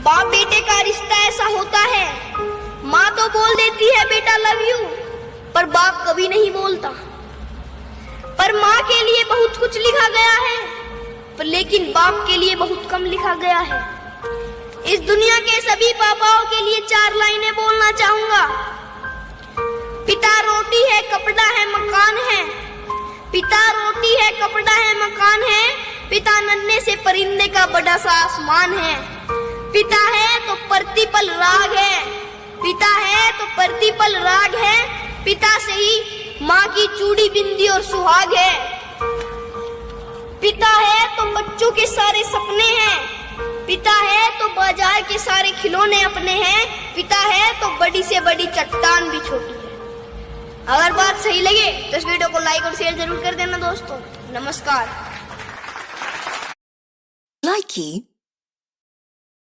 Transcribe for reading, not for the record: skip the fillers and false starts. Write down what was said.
बाप बेटे का रिश्ता ऐसा होता है, माँ तो बोल देती है बेटा लव यू, पर बाप कभी नहीं बोलता। पर माँ के लिए बहुत कुछ लिखा गया है, पर लेकिन बाप के लिए बहुत कम लिखा गया है। इस दुनिया के सभी पापाओं के लिए 4 लाइनें बोलना चाहूंगा। पिता रोटी है, कपड़ा है, मकान है। पिता रोटी है, कपड़ा है, मकान है। पिता नन्हे से परिंदे का बड़ा सा आसमान है। पिता है तो प्रतिपल राग है, पिता है तो प्रतिपल राग है। पिता से ही माँ की चूड़ी बिंदी और सुहाग है। पिता है तो बच्चों के सारे सपने हैं। पिता है तो बाजार के सारे खिलौने अपने हैं। पिता है तो बड़ी से बड़ी चट्टान भी छोटी है। अगर बात सही लगे तो इस वीडियो को लाइक और शेयर जरूर कर देना दोस्तों। नमस्कार। Likey